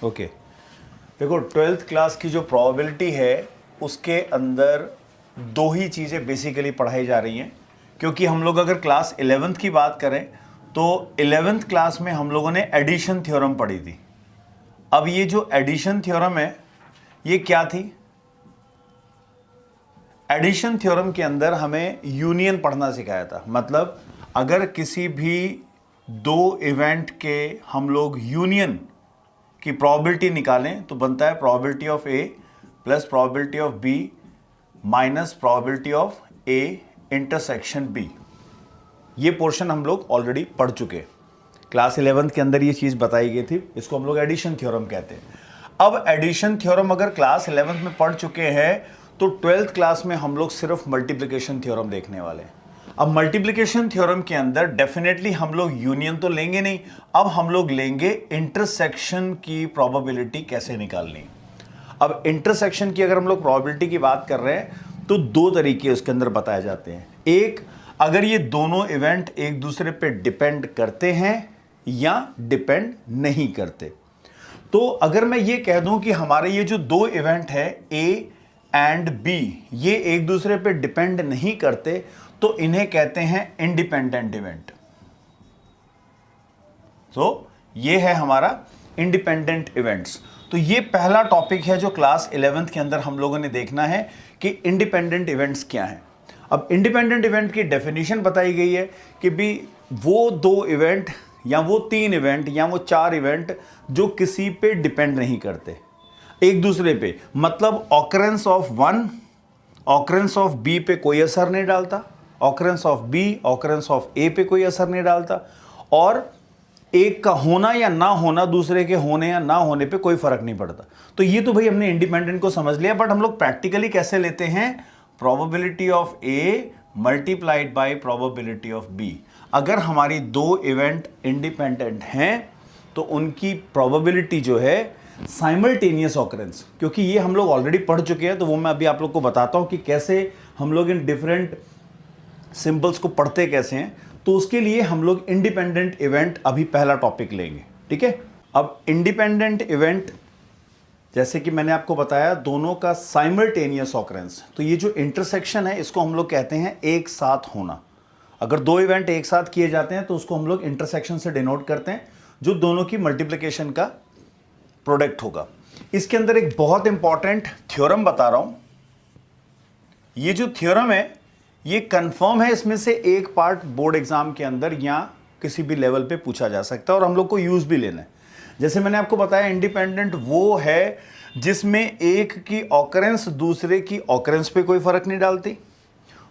Okay देखो, 12th class की जो प्रोबेबिलिटी है उसके अंदर दो ही चीज़ें बेसिकली पढ़ाई जा रही हैं, क्योंकि हम लोग अगर क्लास 11th की बात करें तो 11th क्लास में हम लोगों ने एडिशन थ्योरम पढ़ी थी। अब ये जो एडिशन थ्योरम है ये क्या थी? एडिशन थ्योरम के अंदर हमें यूनियन पढ़ना सिखाया था। मतलब अगर किसी भी दो इवेंट के हम लोग यूनियन की प्रोबेबिलिटी निकालें तो बनता है probability of A plus probability of B minus probability of A intersection B. ये पोर्शन हम लोग ऑलरेडी पढ़ चुके हैं, क्लास 11th के अंदर ये चीज़ बताई गई थी। इसको हम लोग एडिशन थ्योरम कहते हैं। अब एडिशन थ्योरम अगर क्लास 11th में पढ़ चुके हैं तो 12th क्लास में हम लोग सिर्फ मल्टीप्लिकेशन थ्योरम देखने वाले हैं। अब मल्टीप्लिकेशन थ्योरम के अंदर डेफिनेटली हम लोग यूनियन तो लेंगे नहीं, अब हम लोग लेंगे इंटरसेक्शन की प्रोबेबिलिटी कैसे निकालनी। अब इंटरसेक्शन की अगर हम लोग प्रोबेबिलिटी की बात कर रहे हैं तो दो तरीके उसके अंदर बताए जाते हैं। एक, अगर ये दोनों इवेंट एक दूसरे पे डिपेंड करते हैं या डिपेंड नहीं करते। तो अगर मैं ये कह दूं कि हमारे ये जो दो इवेंट है ए एंड बी ये एक दूसरे पे डिपेंड नहीं करते तो इन्हें कहते हैं इंडिपेंडेंट इवेंट। तो ये है हमारा इंडिपेंडेंट इवेंट्स। तो ये पहला टॉपिक है जो क्लास 11th के अंदर हम लोगों ने देखना है कि इंडिपेंडेंट इवेंट्स क्या हैं। अब इंडिपेंडेंट इवेंट की डेफिनेशन बताई गई है कि भी वो दो इवेंट या वो तीन इवेंट या वो चार इवेंट जो किसी पे डिपेंड नहीं करते एक दूसरे पे। मतलब occurrence of one occurrence of B पे कोई असर नहीं डालता, occurrence of B occurrence of A पे कोई असर नहीं डालता, और एक का होना या ना होना दूसरे के होने या ना होने पे कोई फर्क नहीं पड़ता। तो ये तो भाई हमने इंडिपेंडेंट को समझ लिया, बट हम लोग प्रैक्टिकली कैसे लेते हैं? Probability of A multiplied by probability of B. अगर हमारी दो इवेंट इंडिपेंडेंट हैं तो उनकी प्रोबेबिलिटी जो है साइमल्टेनियस ऑकरेंस, क्योंकि ये हम लोग ऑलरेडी पढ़ चुके हैं तो वो मैं अभी आप लोग को बताता हूं कि कैसे हम लोग इन डिफरेंट सिंबल्स को पढ़ते कैसे हैं। तो उसके लिए हम लोग इंडिपेंडेंट इवेंट अभी पहला टॉपिक लेंगे, ठीक है। अब इंडिपेंडेंट इवेंट जैसे कि मैंने आपको बताया दोनों का साइमल्टेनियस ऑकरेंस। तो ये जो इंटरसेक्शन है इसको हम लोग कहते हैं एक साथ होना। अगर दो इवेंट एक साथ किए जाते हैं तो उसको हम लोग इंटरसेक्शन से डिनोट करते हैं, जो दोनों की मल्टीप्लिकेशन का प्रोडक्ट होगा। इसके अंदर एक बहुत इंपॉर्टेंट थ्योरम बता रहा हूं। ये जो थ्योरम है ये कंफर्म है, इसमें से एक पार्ट बोर्ड एग्जाम के अंदर या किसी भी लेवल पे पूछा जा सकता है और हम लोग को यूज भी लेना है। जैसे मैंने आपको बताया इंडिपेंडेंट वो है जिसमें एक की ऑकरेंस दूसरे की ऑकरेंस पे कोई फर्क नहीं डालती,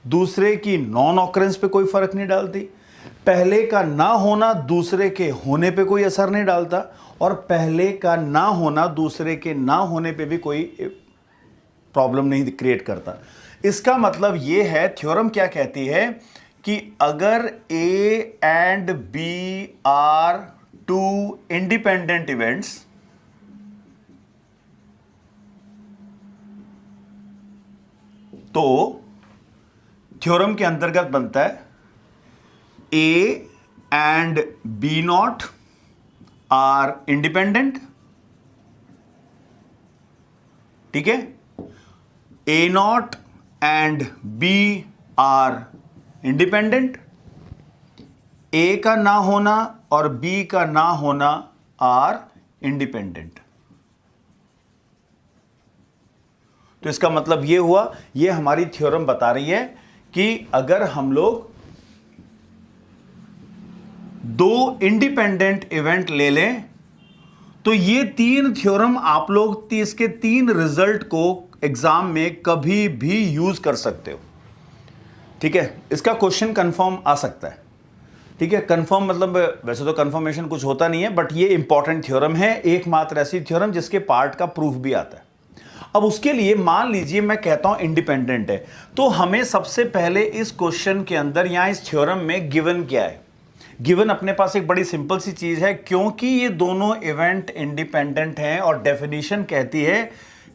दूसरे की नॉन ऑकरेंस पे कोई फर्क नहीं डालती, पहले का ना होना दूसरे के होने पे कोई असर नहीं डालता, और पहले का ना होना दूसरे के ना होने पे भी कोई प्रॉब्लम नहीं क्रिएट करता। इसका मतलब ये है, थ्योरम क्या कहती है कि अगर A and B are two independent events, तो थ्योरम के अंतर्गत बनता है A and B not are independent, ठीक है। A not and B are independent, A का ना होना और बी का ना होना आर इंडिपेंडेंट। तो इसका मतलब ये हुआ, ये हमारी थ्योरम बता रही है कि अगर हम लोग दो इंडिपेंडेंट इवेंट ले लें तो ये तीन थ्योरम आप लोग इसके तीन रिजल्ट को एग्जाम में कभी भी यूज कर सकते हो, ठीक है। इसका क्वेश्चन कंफर्म आ सकता है, ठीक है। कंफर्म मतलब वैसे तो कंफर्मेशन कुछ होता नहीं है, बट ये इंपॉर्टेंट थ्योरम है, एकमात्र ऐसी थ्योरम जिसके पार्ट का प्रूफ भी आता है। अब उसके लिए मान लीजिए मैं कहता हूं इंडिपेंडेंट है, तो हमें सबसे पहले इस क्वेश्चन के अंदर या इस थ्योरम में गिवन क्या है? गिवन अपने पास एक बड़ी सिंपल सी चीज है, क्योंकि ये दोनों इवेंट इंडिपेंडेंट हैं और डेफिनेशन कहती है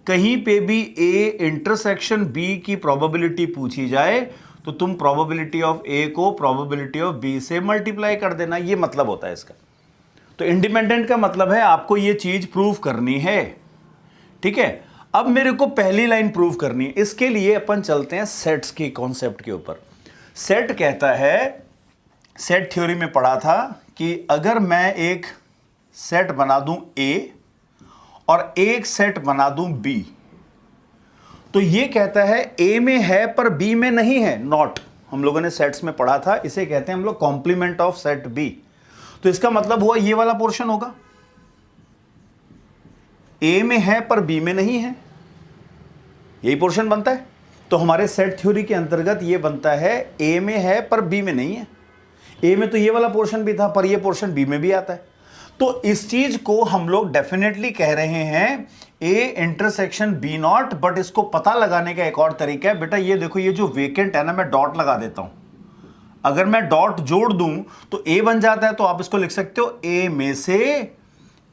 कहीं पे भी ए इंटरसेक्शन बी की प्रोबेबिलिटी पूछी जाए तो तुम प्रोबेबिलिटी ऑफ ए को प्रोबेबिलिटी ऑफ बी से मल्टीप्लाई कर देना, ये मतलब होता है इसका। तो इंडिपेंडेंट का मतलब है आपको ये चीज प्रूव करनी है, ठीक है। अब मेरे को पहली लाइन प्रूव करनी है, इसके लिए अपन चलते हैं सेट्स के कॉन्सेप्ट के ऊपर। सेट कहता है, सेट थ्योरी में पढ़ा था कि अगर मैं एक सेट बना दूं A और एक सेट बना दूं B, तो ये कहता है A में है पर B में नहीं है, नॉट। हम लोगों ने सेट्स में पढ़ा था, इसे कहते हैं हम लोग कॉम्प्लीमेंट ऑफ सेट B। तो इसका मतलब हुआ ये वाला पोर्शन होगा, A में है पर B में नहीं है, यही पोर्शन बनता है। तो हमारे सेट थ्योरी के अंतर्गत ये बनता है A में है पर B में नहीं है। A में तो ये वाला पोर्शन भी था पर ये पोर्शन B में भी आता है। तो इस चीज को हम लोग डेफिनेटली कह रहे हैं A intersection B not. But इसको पता लगाने का एक और तरीका है, बेटा ये देखो, ये जो वेकेंट है ना, मैं डॉट लगा देता हूं। अगर मैं डॉट जोड़ दूं तो A बन जाता है, तो आप इसको लिख सकते हो A में से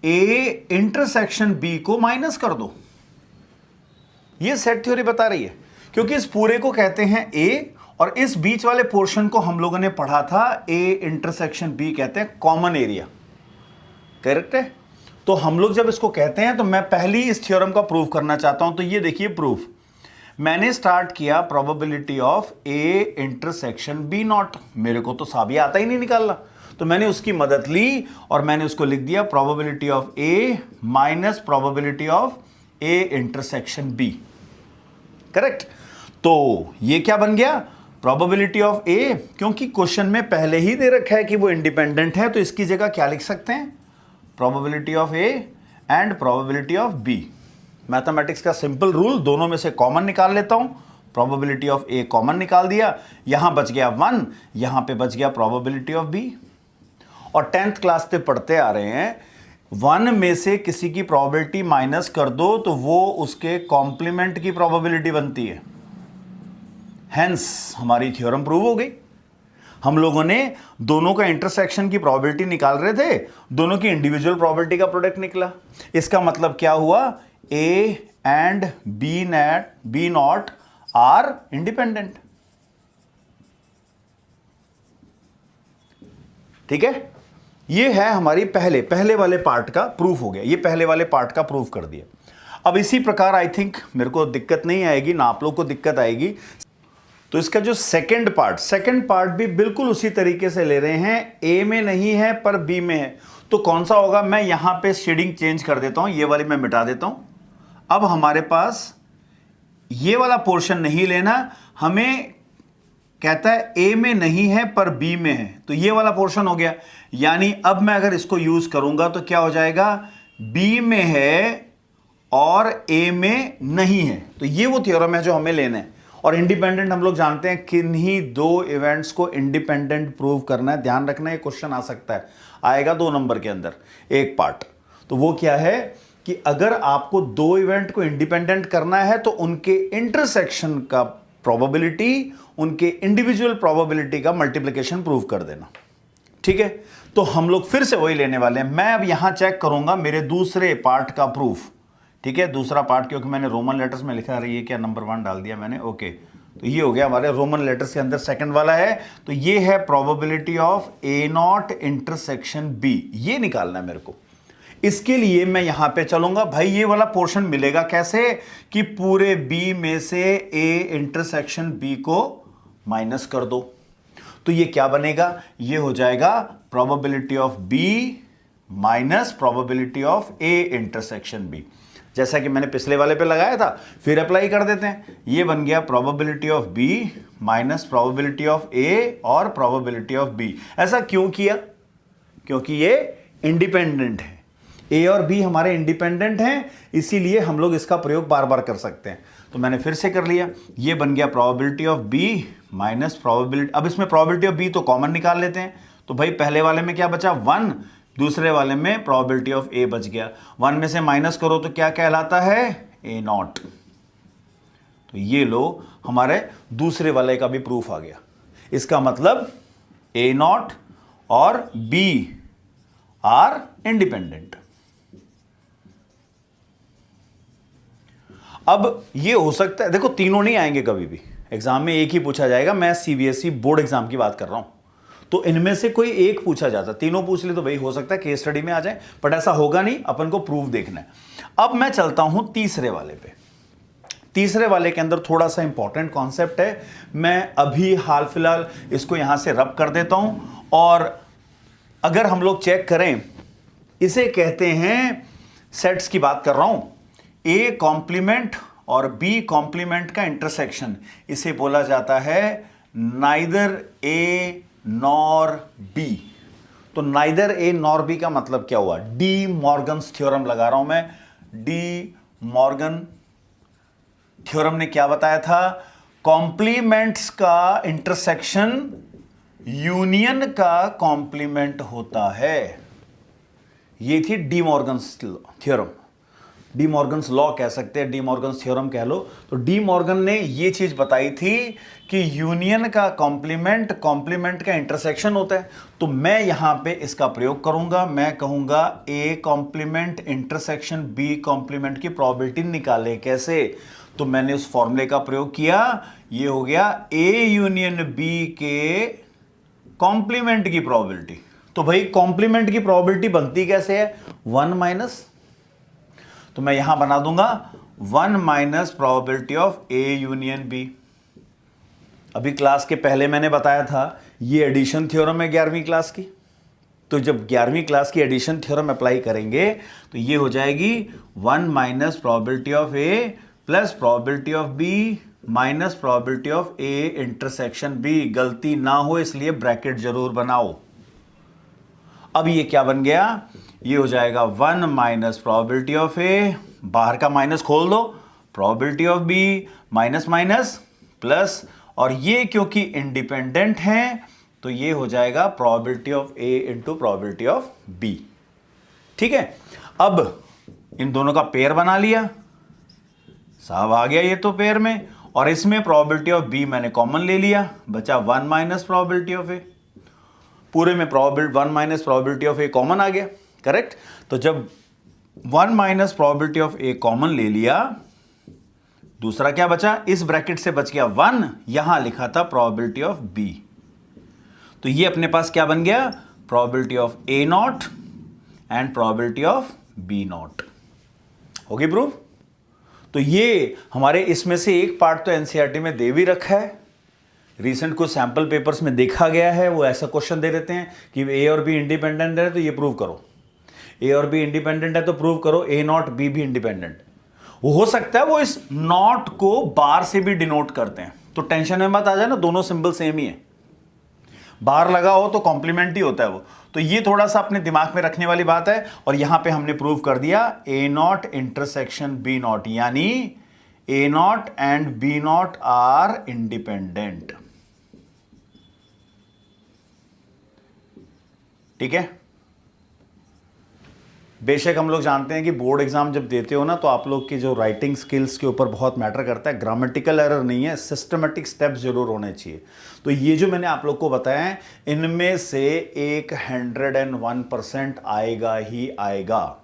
A इंटरसेक्शन B को माइनस कर दो। ये सेट थ्योरी बता रही है, क्योंकि इस पूरे को कहते हैं A और इस बीच वाले पोर्शन को हम लोगों ने पढ़ा था A इंटरसेक्शन B कहते हैं कॉमन एरिया, करेक्ट है। तो हम लोग जब इसको कहते हैं तो मैं पहली इस थ्योरम का प्रूफ करना चाहता हूं। तो ये देखिए प्रूफ, मैंने स्टार्ट किया probability of A intersection B not. मेरे को तो साबित आता ही नहीं निकालना, तो मैंने उसकी मदद ली और मैंने उसको लिख दिया probability of A minus probability of A intersection B, correct. तो ये क्या बन गया, प्रोबेबिलिटी ऑफ A, क्योंकि क्वेश्चन में पहले ही दे रखा है कि वो इंडिपेंडेंट है, तो इसकी जगह क्या लिख सकते हैं, probability of A and probability of B। Mathematics का सिंपल रूल, दोनों में से कॉमन निकाल लेता हूं। प्रोबेबिलिटी ऑफ A कॉमन निकाल दिया, यहां बच गया 1, यहां पे बच गया प्रोबेबिलिटी ऑफ B। और 10th क्लास से पढ़ते आ रहे हैं, 1 में से किसी की प्रोबेबिलिटी माइनस कर दो तो वो उसके कॉम्प्लीमेंट की प्रोबेबिलिटी बनती है। हेंस हमारी थ्योरम प्रूव हो गई। हम लोगों ने दोनों का इंटरसेक्शन की प्रोबेबिलिटी निकाल रहे थे, दोनों की इंडिविजुअल प्रोबेबिलिटी का प्रोडक्ट निकला। इसका मतलब क्या हुआ, A and B not are independent, ठीक है। ये है हमारी पहले वाले पार्ट का प्रूफ हो गया, ये पहले वाले पार्ट का प्रूफ कर दिया। अब इसी प्रकार आई थिंक मेरे को दिक्कत नहीं आएगी ना आप लोग को दिक्कत आएगी। तो इसका जो सेकंड पार्ट भी बिल्कुल उसी तरीके से ले रहे हैं, A में नहीं है पर B में है। तो कौन सा होगा, मैं यहां पे शेडिंग चेंज कर देता हूं, ये वाली मैं मिटा देता हूं। अब हमारे पास ये वाला पोर्शन नहीं लेना, हमें कहता है A में नहीं है पर B में है, तो ये वाला पोर्शन हो गया। यानी अब मैं अगर इसको यूज करूंगा तो क्या हो जाएगा, B में है और A में नहीं है। तो ये वो थ्योरम है जो हमें लेना है। और इंडिपेंडेंट हम लोग जानते हैं किन्हीं दो इवेंट्स को इंडिपेंडेंट प्रूव करना है। ध्यान रखना, ये क्वेश्चन आ सकता है, आएगा 2 नंबर के अंदर एक पार्ट। तो वो क्या है कि अगर आपको 2 इवेंट को इंडिपेंडेंट करना है तो उनके इंटरसेक्शन का प्रोबेबिलिटी उनके इंडिविजुअल प्रोबेबिलिटी का मल्टीप्लिकेशन प्रूव कर देना, ठीक है। तो हम लोग फिर से वही लेने वाले हैं। मैं अब यहां चेक करूंगा मेरे दूसरे पार्ट का प्रूफ, ठीक है। दूसरा पार्ट क्योंकि मैंने रोमन लेटर्स में लिखा रही है, क्या नंबर 1 डाल दिया मैंने, ओके। तो ये हो गया हमारे रोमन लेटर्स के अंदर सेकंड वाला है। तो ये है probability of A not intersection B, ये निकालना है मेरे को। इसके लिए मैं यहां पे चलूंगा, भाई ये वाला पोर्शन मिलेगा कैसे, कि पूरे B में से A इंटरसेक्शन B को माइनस कर दो। तो ये क्या बनेगा, ये हो जाएगा probability of B minus probability of A intersection B, जैसा कि मैंने पिछले वाले पे लगाया था। फिर अप्लाई कर देते हैं, ये बन गया probability of B minus probability of A और प्रोबेबिलिटी ऑफ B। ऐसा क्यों किया, क्योंकि ये इंडिपेंडेंट है, A और B हमारे इंडिपेंडेंट हैं, इसीलिए हम लोग इसका प्रयोग बार बार कर सकते हैं। तो मैंने फिर से कर लिया, ये बन गया probability of B minus probability, अब इसमें प्रोबेबिलिटी ऑफ B तो कॉमन निकाल लेते हैं। तो भाई पहले वाले में क्या बचा 1, दूसरे वाले में प्रोबेबिलिटी ऑफ A बच गया। 1 में से माइनस करो तो क्या कहलाता है, A नॉट। तो ये लो हमारे दूसरे वाले का भी प्रूफ आ गया। इसका मतलब A नॉट और B आर इंडिपेंडेंट। अब ये हो सकता है, देखो तीनों नहीं आएंगे कभी भी एग्जाम में, एक ही पूछा जाएगा। मैं CBSE बोर्ड एग्जाम की बात कर रहा हूं। तो इनमें से कोई एक पूछा जाता, तीनों पूछ ले तो भाई हो सकता है केस स्टडी में आ जाए, बट ऐसा होगा नहीं, अपन को प्रूफ देखना है। अब मैं चलता हूं तीसरे वाले पे। तीसरे वाले के अंदर थोड़ा सा इंपॉर्टेंट कॉन्सेप्ट है, मैं अभी हाल फिलहाल इसको यहां से रब कर देता हूं, और अगर हम लोग चेक करें, इसे कहते हैं सेट्स की बात कर रहा हूं, ए कॉम्प्लीमेंट और बी कॉम्प्लीमेंट का इंटरसेक्शन, इसे बोला जाता है नाइदर ए नॉर बी। तो नाइदर ए नॉर बी का मतलब क्या हुआ? डी मॉर्गन्स थ्योरम लगा रहा हूं मैं। डी मॉर्गन थ्योरम ने क्या बताया था? कॉम्प्लीमेंट्स का इंटरसेक्शन यूनियन का कॉम्प्लीमेंट होता है। ये थी D Morgan's theorem, D Morgan's law कह सकते हैं, डी मॉर्गन्स थ्योरम कह लो। तो डी मॉर्गन ने ये चीज बताई थी कि यूनियन का कॉम्प्लीमेंट कॉम्प्लीमेंट का इंटरसेक्शन होता है। तो मैं यहां पे इसका प्रयोग करूंगा, मैं कहूंगा A complement intersection B complement की प्रोबेबिलिटी निकाले कैसे। तो मैंने उस फॉर्मूले का प्रयोग किया, ये हो गया ए यूनियन बी के कॉम्प्लीमेंट की प्रोबेबिलिटी। तो भाई कॉम्प्लीमेंट की प्रोबेबिलिटी बनती कैसे है? 1 माइनस, तो मैं यहां बना दूंगा 1 minus probability of A union B. अभी क्लास के पहले मैंने बताया था ये एडिशन थ्योरम है 11वीं क्लास की। तो जब 11वीं क्लास की एडिशन थ्योरम अप्लाई करेंगे तो ये हो जाएगी 1 minus probability of A plus probability of B minus probability of A intersection B. गलती ना हो इसलिए ब्रैकेट जरूर बनाओ। अब ये क्या बन गया? ये हो जाएगा 1 माइनस प्रोबेबिलिटी ऑफ ए, बाहर का माइनस खोल दो, probability of B minus minus plus, और ये क्योंकि इंडिपेंडेंट हैं तो ये हो जाएगा probability of A into probability of B. ठीक है, अब इन दोनों का पेयर बना लिया, साहब आ गया ये तो पेयर में, और इसमें प्रोबेबिलिटी ऑफ बी मैंने कॉमन ले लिया, बचा 1 माइनस प्रोबेबिलिटी ऑफ ए। पूरे में 1 minus probability of A common आ गया, करेक्ट। तो जब 1 minus probability of A common ले लिया, दूसरा क्या बचा? इस ब्रैकेट से बच गया 1, यहां लिखा था प्रोबेबिलिटी ऑफ बी। तो ये अपने पास क्या बन गया? Probability of A not and probability of B not. होगी प्रूफ? तो ये हमारे इसमें से एक पार्ट तो एनसीईआरटी में दे भी रखा है, रिसेंट कुछ सैंपल पेपर्स में देखा गया है, वो ऐसा क्वेश्चन दे देते हैं कि ए और बी इंडिपेंडेंट है तो ये प्रूव करो, ए और बी इंडिपेंडेंट है तो प्रूव करो ए नॉट बी भी इंडिपेंडेंट। वो हो सकता है वो इस नॉट को बार से भी डिनोट करते हैं, तो टेंशन में मत आ जाए ना, दोनों सिंबल सेम ही है, बार लगा हो तो कॉम्प्लीमेंट ही होता है वो। तो ये थोड़ा सा अपने दिमाग में रखने वाली बात है। और यहां पे हमने प्रूव कर दिया A not intersection B not, यानी A not and B not are independent. ठीक है, बेशक हम लोग जानते हैं कि बोर्ड एग्जाम जब देते हो ना तो आप लोग की जो राइटिंग स्किल्स के ऊपर बहुत मैटर करता है, ग्रामेटिकल एरर नहीं है, सिस्टमेटिक स्टेप्स जरूर होने चाहिए। तो ये जो मैंने आप लोग को बताया है इनमें से 101% आएगा ही आएगा।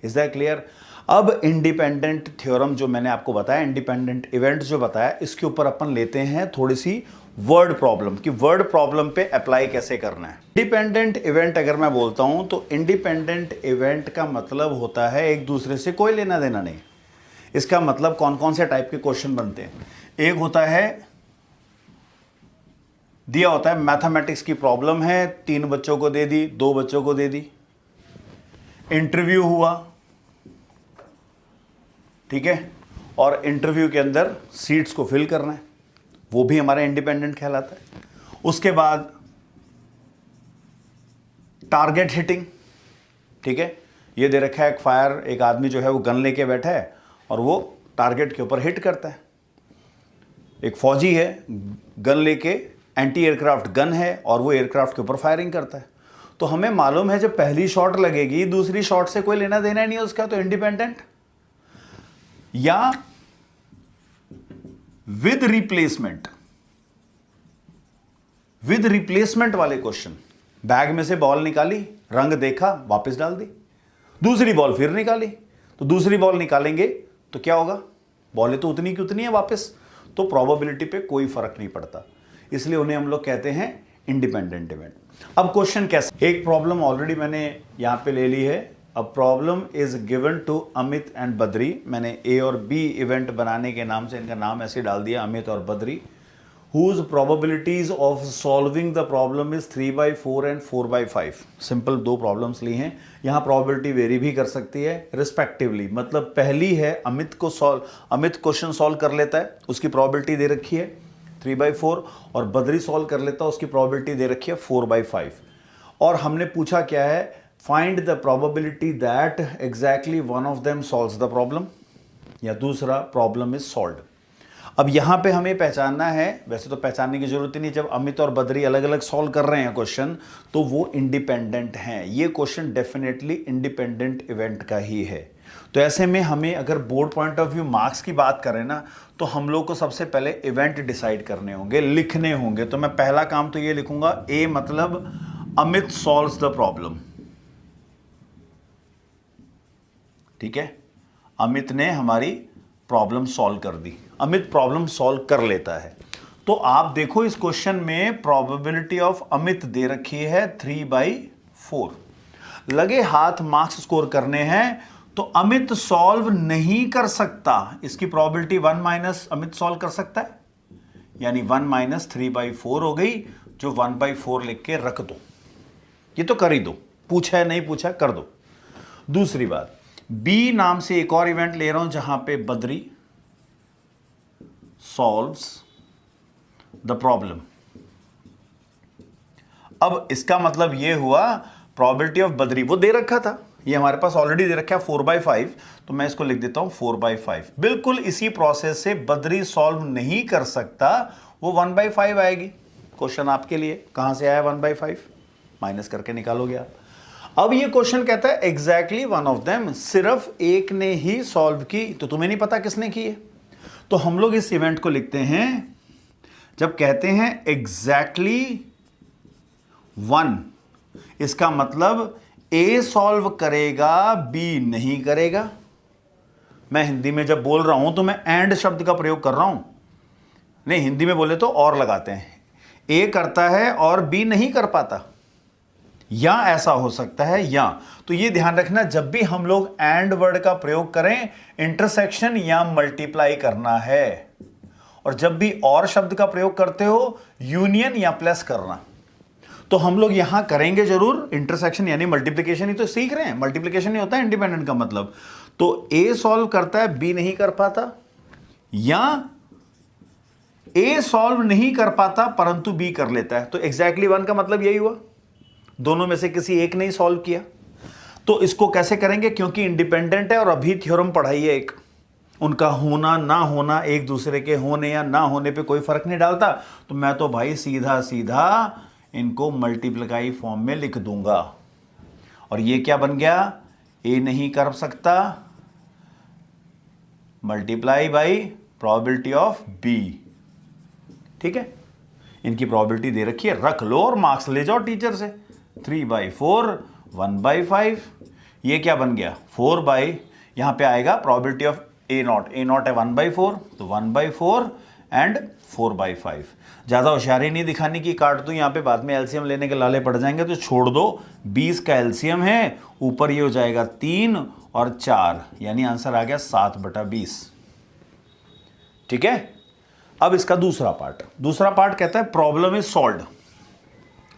Is that clear? अब इंडिपेंडेंट थ्योरम जो मैंने आपको बताया, इंडिपेंडेंट इवेंट जो बताया, इसके ऊपर अपन लेते हैं थोड़ी सी वर्ड प्रॉब्लम, कि वर्ड प्रॉब्लम पे अप्लाई कैसे करना है। इंडिपेंडेंट इवेंट अगर मैं बोलता हूं तो इंडिपेंडेंट इवेंट का मतलब होता है एक दूसरे से कोई लेना देना नहीं। इसका मतलब कौन कौन से टाइप के क्वेश्चन बनते हैं? एक होता है, दिया होता है मैथमेटिक्स की प्रॉब्लम है, 3 बच्चों को दे दी, 2 बच्चों को दे दी, इंटरव्यू हुआ, ठीक है, और इंटरव्यू के अंदर सीट्स को फिल करना है, वो भी हमारा इंडिपेंडेंट कहलाता है। उसके बाद टारगेट हिटिंग, ठीक है, ये दे रखा है एक फायर, एक आदमी जो है वो गन लेके बैठा है और वो टारगेट के ऊपर हिट करता है। एक फौजी है, गन लेके, एंटी एयरक्राफ्ट गन है और वो एयरक्राफ्ट के ऊपर फायरिंग करता है। तो हमें मालूम है जब पहली शॉट लगेगी दूसरी शॉट से कोई लेना देना नहीं है उसका, तो इंडिपेंडेंट। या विद रिप्लेसमेंट, विद रिप्लेसमेंट वाले क्वेश्चन, बैग में से बॉल निकाली, रंग देखा, वापस डाल दी, दूसरी बॉल फिर निकाली, तो दूसरी बॉल निकालेंगे तो क्या होगा? बॉलें तो उतनी की उतनी है वापस, तो प्रोबेबिलिटी पे कोई फर्क नहीं पड़ता, इसलिए उन्हें हम लोग कहते हैं इंडिपेंडेंट इवेंट। अब क्वेश्चन कैसे, एक प्रॉब्लम ऑलरेडी मैंने यहां पे ले ली है। अब problem is given to Amit and Badri. मैंने ए और बी इवेंट बनाने के नाम से इनका नाम ऐसे डाल दिया, अमित और Badri. whose probabilities of solving the problem is 3/4 and 4/5। Simple दो प्रॉब्लम्स ली हैं, यहां प्रोबेबिलिटी वेरी भी कर सकती है रिस्पेक्टिवली। मतलब पहली है अमित क्वेश्चन सॉल्व कर लेता है, उसकी प्रोबेबिलिटी दे रखी है 3/4, और बद्री सॉल्व कर लेता है, उसकी प्रोबेबिलिटी दे रखी है 4/5। और हमने पूछा क्या है, find the probability that exactly one of them solves the problem, या दूसरा प्रॉब्लम इज सॉल्व्ड। अब यहां पे हमें पहचानना है, वैसे तो पहचानने की जरूरत ही नहीं, जब अमित और बद्री अलग अलग सॉल्व कर रहे हैं क्वेश्चन तो वो इंडिपेंडेंट हैं। ये क्वेश्चन डेफिनेटली इंडिपेंडेंट इवेंट का ही है। तो ऐसे में हमें अगर board point of view marks की बात करें ना, तो हम लोग को सबसे पहले इवेंट डिसाइड करने होंगे, लिखने होंगे। तो मैं पहला काम तो ये लिखूंगा, ए मतलब अमित सॉल्व्स द प्रॉब्लम। ठीक है, अमित ने हमारी प्रॉब्लम सॉल्व कर दी, अमित प्रॉब्लम सॉल्व कर लेता है। तो आप देखो इस क्वेश्चन में प्रोबेबिलिटी ऑफ अमित दे रखी है 3/4। लगे हाथ मार्क्स स्कोर करने हैं, तो अमित सॉल्व नहीं कर सकता, इसकी प्रोबेबिलिटी 1 माइनस अमित सॉल्व कर सकता है, यानी 1 माइनस 3/4 हो गई, जो 1/4 लिख के रख दो। ये तो कर ही दो, पूछा है नहीं पूछा कर दो। दूसरी बात, बी नाम से एक और इवेंट ले रहा हूं जहां पे बद्री सॉल्व्स द प्रॉब्लम। अब इसका मतलब यह हुआ प्रोबेबिलिटी ऑफ बद्री, वो दे रखा था, ये हमारे पास ऑलरेडी दे रखा है 4/5, तो मैं इसको लिख देता हूं 4/5। बिल्कुल इसी प्रोसेस से बद्री सॉल्व नहीं कर सकता, वो 1/5 आएगी। क्वेश्चन आपके लिए कहां से आया 1/5, माइनस करके निकालोगे आप। अब ये क्वेश्चन कहता है एग्जैक्टली वन ऑफ देम, सिर्फ एक ने ही सॉल्व की, तो तुम्हें नहीं पता किसने की है। तो हम लोग इस इवेंट को लिखते हैं, जब कहते हैं एग्जैक्टली 1, इसका मतलब ए सॉल्व करेगा, बी नहीं करेगा। मैं हिंदी में जब बोल रहा हूं तो मैं एंड शब्द का प्रयोग कर रहा हूं, नहीं हिंदी में बोले तो और लगाते हैं, ए करता है और बी नहीं कर पाता, या ऐसा हो सकता है या। तो ये ध्यान रखना, जब भी हम लोग एंड वर्ड का प्रयोग करें, इंटरसेक्शन या मल्टीप्लाई करना है, और जब भी और शब्द का प्रयोग करते हो, यूनियन या प्लस करना। तो हम लोग यहां करेंगे जरूर इंटरसेक्शन यानी मल्टीप्लिकेशन, ही तो सीख रहे हैं, मल्टीप्लिकेशन ही होता है इंडिपेंडेंट का मतलब। तो ए सॉल्व करता है, बी नहीं कर पाता, या ए सॉल्व नहीं कर पाता परंतु बी कर लेता है। तो एग्जैक्टली 1 का मतलब यही हुआ, दोनों में से किसी एक ने ही सॉल्व किया। तो इसको कैसे करेंगे, क्योंकि इंडिपेंडेंट है और अभी थ्योरम पढ़ाई है एक, उनका होना ना होना एक दूसरे के होने या ना होने पे कोई फर्क नहीं डालता। तो मैं तो भाई सीधा सीधा इनको मल्टीप्लाई फॉर्म में लिख दूंगा। और ये क्या बन गया, ए नहीं कर सकता multiply by probability of B. ठीक है, इनकी प्रोबेबिलिटी दे रखी है, रख लो और मार्क्स ले जाओ टीचर से। 3/4 1/5, ये क्या बन गया 4 यहां पे आएगा प्रोबेबिलिटी ऑफ ए नॉट है 1/4, तो 1/4 एंड 4/5। ज्यादा होशियारी नहीं दिखाने की, काट दो यहां पे, बाद में एलसीएम लेने के लाले पड़ जाएंगे, तो छोड़ दो। 20 का एलसीएम है, ऊपर ये हो जाएगा 3 और 4, यानी आंसर आ गया 7/20। ठीक है, अब इसका दूसरा पार्ट कहता है problem is solved.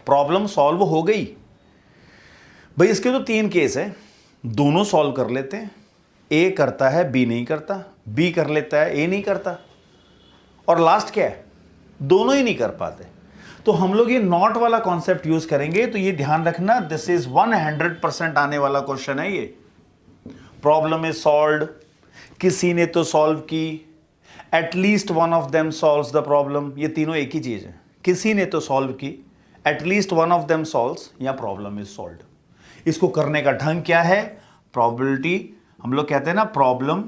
Problem solve हो गई भाई। इसके तो 3 केस है, दोनों सॉल्व कर लेते हैं, ए करता है बी नहीं करता, बी कर लेता है ए नहीं करता, और लास्ट क्या है, दोनों ही नहीं कर पाते। तो हम लोग ये नॉट वाला कॉन्सेप्ट यूज करेंगे। तो ये ध्यान रखना, दिस इज 100% आने वाला क्वेश्चन है ये। प्रॉब्लम इज सॉल्व्ड, किसी ने तो सॉल्व की, at least one of them solves the problem, ये तीनों एक ही चीज है, किसी ने तो सॉल्व की, at least one of them solves, या प्रॉब्लम इज सॉल्व्ड। इसको करने का ढंग क्या है, प्रोबेबिलिटी, हम लोग कहते हैं ना प्रॉब्लम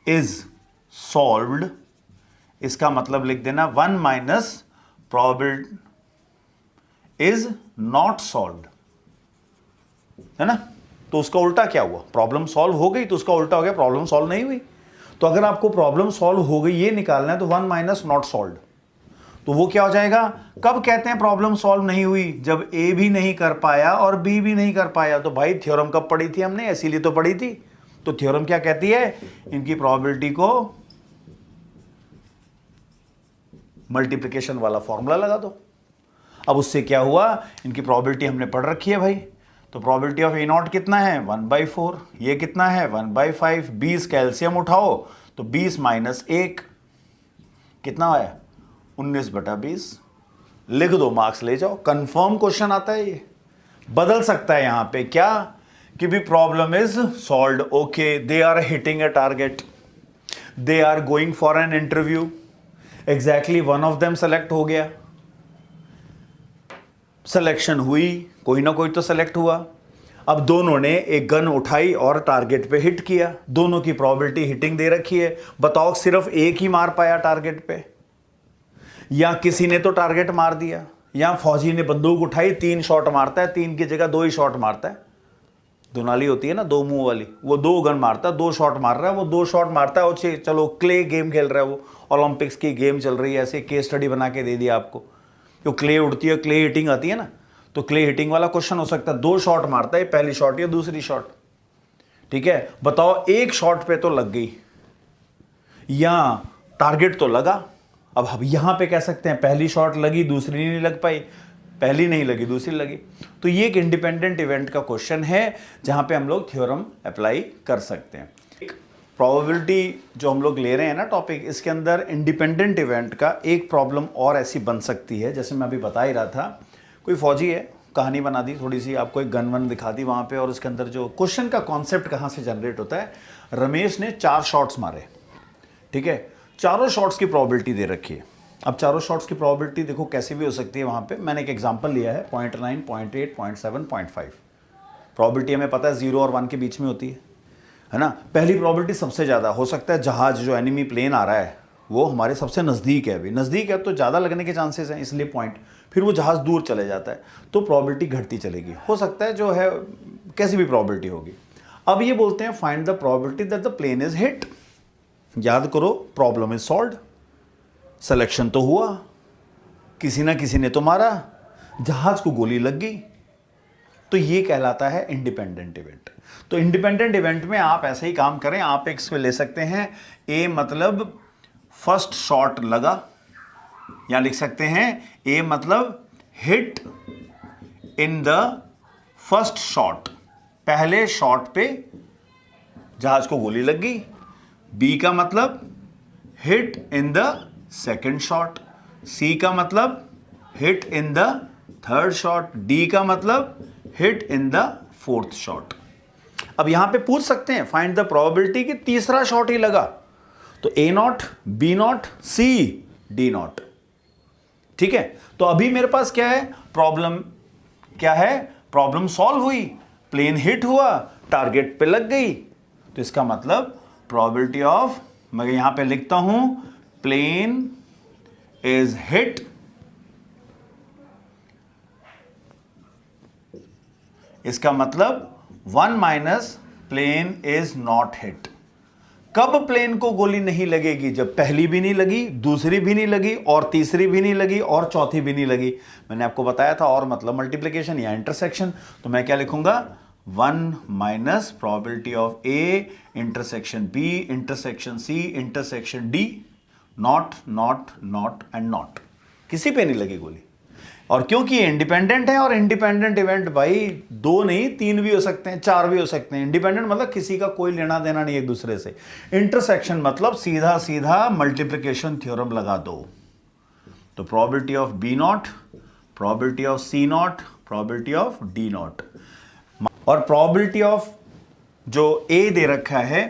इज सॉल्व्ड, इसका मतलब लिख देना 1 minus probability is not solved, है ना। तो उसका उल्टा क्या हुआ, प्रॉब्लम सॉल्व हो गई तो उसका उल्टा हो गया प्रॉब्लम सॉल्व नहीं हुई। तो अगर आपको प्रॉब्लम सॉल्व हो गई ये निकालना है, तो 1 माइनस नॉट सॉल्व्ड, तो वो क्या हो जाएगा? कब कहते हैं प्रॉब्लम सॉल्व नहीं हुई? जब ए भी नहीं कर पाया और बी भी नहीं कर पाया। तो भाई थ्योरम कब पढ़ी थी हमने? इसीलिए तो पढ़ी थी। तो थ्योरम क्या कहती है? इनकी प्रोबेबिलिटी को मल्टीप्लिकेशन वाला फॉर्मूला लगा दो। अब उससे क्या हुआ? इनकी प्रोबेबिलिटी हमने पढ़ रखी है भाई। तो प्रोबेबिलिटी ऑफ ए नॉट कितना है? 1/4। ये कितना है? 1/5। 20 कैल्शियम उठाओ तो 20 माइनस 1 कितना है? 19/20। लिख दो, मार्क्स ले जाओ। कंफर्म क्वेश्चन आता है। ये बदल सकता है यहां पे क्या कि भी problem is solved. Okay, they are hitting a target, they are going for an interview. Exactly one of them select हो गया। सिलेक्शन हुई, कोई ना कोई तो सेलेक्ट हुआ। अब दोनों ने एक गन उठाई और टारगेट पे हिट किया। दोनों की प्रोबेबिलिटी हिटिंग दे रखी है। बताओ सिर्फ एक ही मार पाया टारगेट पे, या किसी ने तो टारगेट मार दिया? या फौजी ने बंदूक उठाई, 3 शॉट मारता है, 3 की जगह 2 ही शॉट मारता है। दुनाली होती है ना, 2 मुंह वाली, वो 2 गन मारता है, 2 शॉट मार रहा है। वो 2 शॉट मारता है, चलो क्ले गेम खेल रहा है, वो ओलंपिक्स की गेम चल रही है। ऐसे केस स्टडी बना के दे दिया आपको। जो क्ले उड़ती है, क्ले हिटिंग आती है ना, तो क्ले हिटिंग वाला क्वेश्चन हो सकता है। 2 शॉट मारता है, पहली शॉट या दूसरी शॉट। ठीक है, बताओ एक शॉट पे तो लग गई या टारगेट तो लगा। अब यहां पे कह सकते हैं पहली शॉट लगी, दूसरी नहीं लग पाई, पहली नहीं लगी, दूसरी लगी। तो ये एक इंडिपेंडेंट इवेंट का क्वेश्चन है जहां पे हम लोग थ्योरम अप्लाई कर सकते हैं। प्रोबेबिलिटी जो हम लोग ले रहे हैं ना टॉपिक, इसके अंदर इंडिपेंडेंट इवेंट का एक प्रॉब्लम और ऐसी बन सकती है। जैसे मैं अभी बता ही रहा था, कोई फौजी है, कहानी बना दी थोड़ी सी, आपको एक गन वन दिखा दी वहाँ पे, और उसके अंदर जो क्वेश्चन का कॉन्सेप्ट कहाँ से जनरेट होता है, रमेश ने 4 शॉट्स मारे। ठीक है, चारों शॉट्स की प्रोबेबिलिटी दे रखी है। अब चारों शॉट्स की प्रोबेबिलिटी देखो कैसी भी हो सकती है। वहाँ पे मैंने एक एग्जांपल लिया है 0.9, 0.8, 0.7, 0.5। प्रोबेबिलिटी हमें पता है 0 और 1 के बीच में होती है ना। पहली प्रोबेबिलिटी सबसे ज़्यादा हो सकता है जहाज जो एनिमी प्लेन आ रहा है वो हमारे सबसे नज़दीक है। अभी नज़दीक है तो ज़्यादा लगने के चांसेस हैं, इसलिए पॉइंट। फिर वो जहाज़ दूर चले जाता है तो प्रोबेबिलिटी घटती चलेगी। हो सकता है जो है कैसी भी प्रोबेबिलिटी होगी। अब ये बोलते हैं find the probability that the plane is hit. याद करो, प्रॉब्लम इज सॉल्व्ड। सिलेक्शन तो हुआ, किसी ना किसी ने तो मारा, जहाज को गोली लग गई। तो ये कहलाता है इंडिपेंडेंट इवेंट। तो इंडिपेंडेंट इवेंट में आप ऐसे ही काम करें। आप एक इसको ले सकते हैं, ए मतलब फर्स्ट शॉट लगा, या लिख सकते हैं ए मतलब hit in the first shot, पहले शॉट पे जहाज को गोली लग गई। बी का मतलब hit in the second shot. C का मतलब hit in the third shot. D का मतलब hit in the fourth shot. अब यहां पे पूछ सकते हैं फाइंड द प्रोबेबिलिटी कि तीसरा शॉट ही लगा, तो A not, B not, C, D not. ठीक है, तो अभी मेरे पास क्या है, प्रॉब्लम क्या है, प्रॉब्लम सॉल्व हुई, प्लेन हिट हुआ, टारगेट पे लग गई। तो इसका मतलब प्रोबेबिलिटी ऑफ, मैं यहां पे लिखता हूं प्लेन इज हिट, इसका मतलब 1 minus plane is not hit. कब प्लेन को गोली नहीं लगेगी? जब पहली भी नहीं लगी, दूसरी भी नहीं लगी, और तीसरी भी नहीं लगी, और चौथी भी नहीं लगी। मैंने आपको बताया था, और मतलब मल्टीप्लिकेशन या इंटरसेक्शन। तो मैं क्या लिखूंगा, 1 minus probability of A intersection B intersection C intersection D, not not not and not. किसी पे नहीं लगी गोली। और क्योंकि ये इंडिपेंडेंट है, और इंडिपेंडेंट इवेंट भाई 2 नहीं 3 भी हो सकते हैं, 4 भी हो सकते हैं। इंडिपेंडेंट मतलब किसी का कोई लेना देना नहीं एक दूसरे से। इंटरसेक्शन मतलब सीधा सीधा मल्टीप्लिकेशन थ्योरम लगा दो। तो probability of B not, probability of C not, probability of D not, और प्रोबेबिलिटी ऑफ जो ए दे रखा है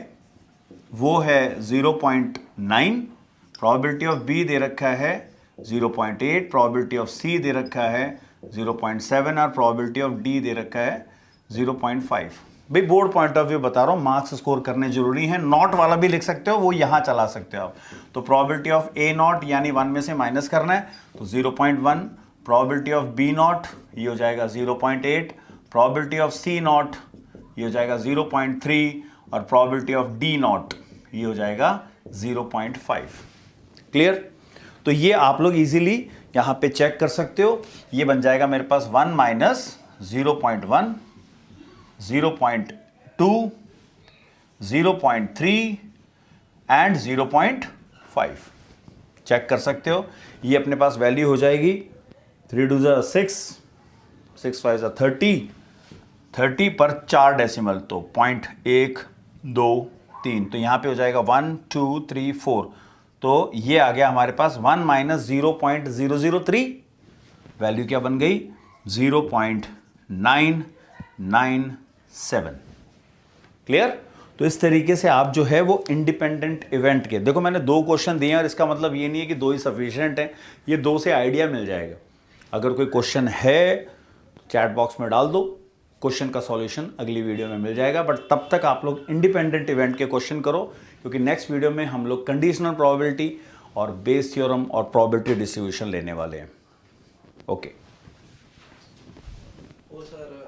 वो है 0.9, प्रोबेबिलिटी ऑफ बी दे रखा है 0.8, प्रोबेबिलिटी ऑफ सी दे रखा है 0.7, और प्रोबेबिलिटी ऑफ डी दे रखा है 0.5। भाई बोर्ड पॉइंट ऑफ व्यू बता रहा हूं, मार्क्स स्कोर करने जरूरी है। नॉट वाला भी लिख सकते हो, वो यहां चला सकते हो आप। तो प्रोबेबिलिटी ऑफ ए नॉट यानी 1 में से माइनस करना है, तो 0.1, प्रोबेबिलिटी ऑफ बी नॉट ये हो जाएगा 0.8, प्रोबेबिलिटी ऑफ सी नॉट ये हो जाएगा 0.3, और प्रोबेबिलिटी ऑफ डी नॉट ये हो जाएगा 0.5। क्लियर? तो ये आप लोग इजीली यहां पे चेक कर सकते हो। ये बन जाएगा मेरे पास 1 माइनस 0.1, 0.2, 0.3 एंड 0.5। चेक कर सकते हो। ये अपने पास वैल्यू हो जाएगी 3 2 6, 6 5 30, 30 पर 4 डेसिमल तो 0.1 2 3, तो यहां पे हो जाएगा 1 2 3 4। तो ये आ गया हमारे पास 1 माइनस 0.003, वैल्यू क्या बन गई 0.997। क्लियर। तो इस तरीके से आप जो है वो इंडिपेंडेंट इवेंट के, देखो मैंने 2 क्वेश्चन दिए हैं और इसका मतलब ये नहीं है कि 2 ही सफिशिएंट है, ये 2 से आइडिया मिल जाएगा। अगर कोई क्वेश्चन है तो चैट बॉक्स में डाल दो, क्वेश्चन का सॉल्यूशन अगली वीडियो में मिल जाएगा। बट तब तक आप लोग इंडिपेंडेंट इवेंट के क्वेश्चन करो, क्योंकि नेक्स्ट वीडियो में हम लोग कंडीशनल प्रोबेबिलिटी और बेस थ्योरम और प्रोबेबिलिटी डिस्ट्रीब्यूशन लेने वाले हैं। ओके। वो सर